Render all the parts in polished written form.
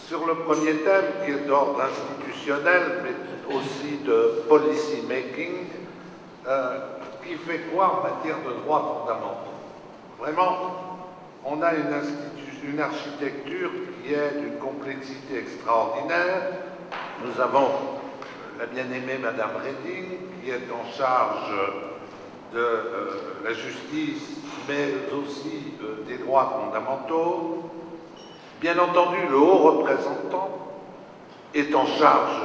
Sur le premier thème, qui est d'ordre institutionnel, mais aussi de policy making, qui fait quoi en matière de droits fondamentaux? Vraiment, on a une architecture qui est d'une complexité extraordinaire. Nous avons la bien-aimée Madame Reding, qui est en charge de la justice, mais aussi des droits fondamentaux. Bien entendu, le haut représentant est en charge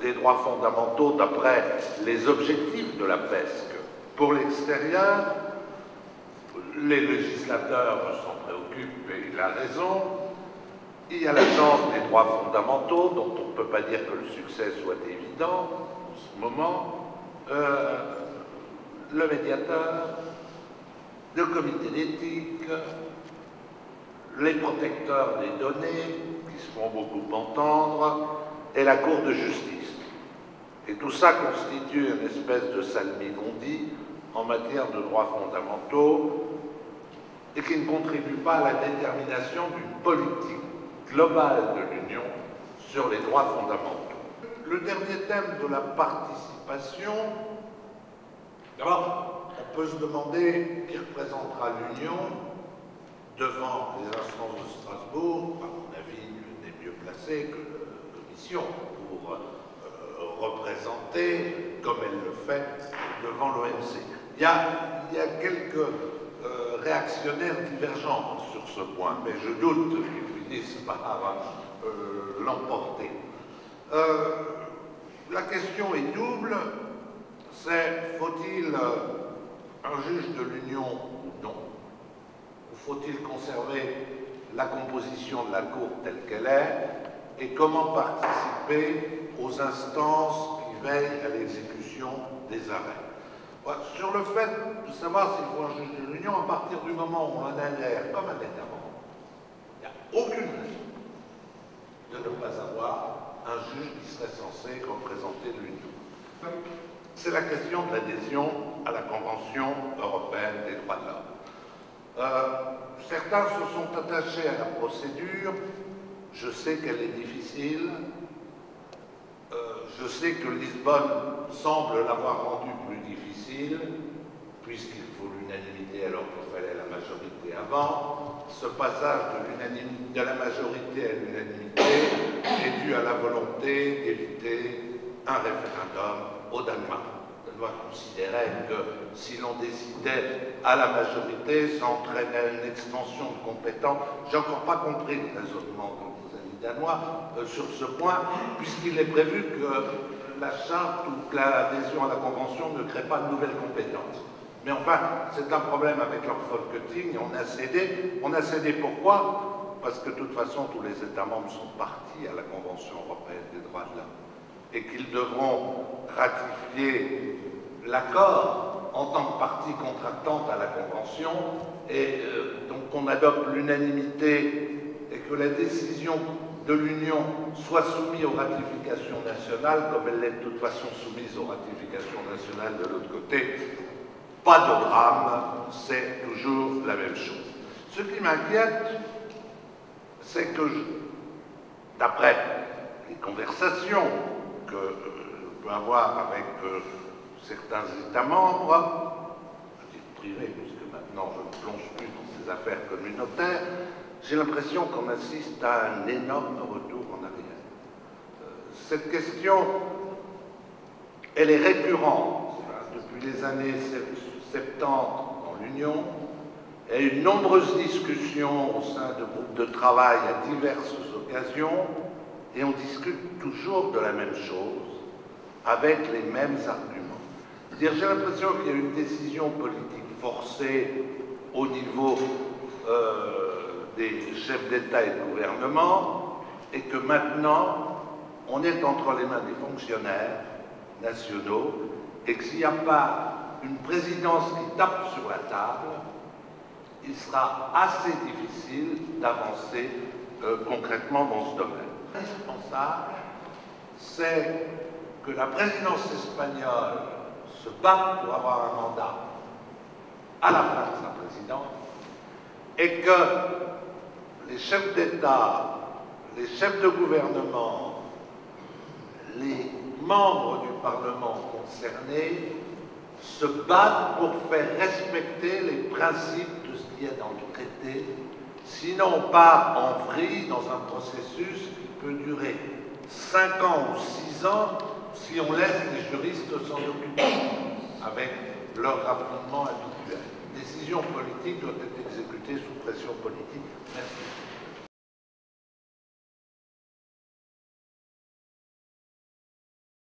des droits fondamentaux d'après les objectifs de la PESC. Pour l'extérieur, les législateurs s'en préoccupent et il a raison. Il y a l'Agence des droits fondamentaux, dont on ne peut pas dire que le succès soit évident en ce moment. Le médiateur, le comité d'éthique, les protecteurs des données, qui se font beaucoup entendre, et la Cour de justice. Et tout ça constitue une espèce de salmigondis en matière de droits fondamentaux et qui ne contribue pas à la détermination d'une politique globale de l'Union sur les droits fondamentaux. Le dernier thème de la participation, d'abord, on peut se demander qui représentera l'Union devant les instances de Strasbourg. À mon avis, l'une des mieux placées que la Commission pour représenter, comme elle le fait, devant l'OMC. Il y a quelques réactionnaires divergents sur ce point, mais je doute qu'ils finissent par l'emporter. La question est double, c'est faut-il un juge de l'Union ou non? Ou faut-il conserver la composition de la Cour telle qu'elle est? Et comment participer aux instances qui veillent à l'exécution des arrêts? Sur le fait de savoir s'il faut un juge de l'Union, à partir du moment où on adhère comme un État membre, il n'y a aucune raison de ne pas avoir un juge qui serait censé représenter l'Union. C'est la question de l'adhésion à la Convention européenne des droits de l'homme. Certains se sont attachés à la procédure. Je sais qu'elle est difficile. Je sais que Lisbonne semble l'avoir rendue plus difficile, puisqu'il faut l'unanimité alors qu'il fallait la majorité avant. Ce passage de la majorité à l'unanimité est dû à la volonté d'éviter un référendum au Danemark. Le Danemark considérait que si l'on décidait à la majorité, ça entraînait une extension de compétences. J'ai encore pas compris le raisonnement danois sur ce point, puisqu'il est prévu que la charte ou que l'adhésion à la Convention ne crée pas de nouvelles compétences. Mais enfin, c'est un problème avec leur folketing, on a cédé. On a cédé pourquoi? Parce que de toute façon, tous les États membres sont partis à la Convention européenne des droits de l'homme et qu'ils devront ratifier l'accord en tant que partie contractante à la Convention, et donc on adopte l'unanimité et que la décision de l'Union soit soumise aux ratifications nationales, comme elle l'est de toute façon soumise aux ratifications nationales de l'autre côté. Pas de drame, c'est toujours la même chose. Ce qui m'inquiète, c'est que, d'après les conversations que je peux avoir avec certains États membres, à titre privé, puisque maintenant je ne plonge plus dans ces affaires communautaires, j'ai l'impression qu'on assiste à un énorme retour en arrière. Cette question, elle est récurrente depuis les années 70 dans l'Union. Il y a eu de nombreuses discussions au sein de groupes de travail à diverses occasions, et on discute toujours de la même chose, avec les mêmes arguments. C'est-à-dire, j'ai l'impression qu'il y a une décision politique forcée au niveau des chefs d'État et de gouvernement, et que maintenant, on est entre les mains des fonctionnaires nationaux, et que s'il n'y a pas une présidence qui tape sur la table, il sera assez difficile d'avancer concrètement dans ce domaine. Indispensable, c'est que la présidence espagnole se batte pour avoir un mandat à la fin de sa présidence, et que les chefs d'État, les chefs de gouvernement, les membres du Parlement concernés se battent pour faire respecter les principes de ce qu'il y a dans le traité, sinon on part en vrille dans un processus qui peut durer 5 ans ou 6 ans si on laisse les juristes s'en occuper avec leur raffinement habituel. Une décision politique doit être exécutée sous pression politique. Merci.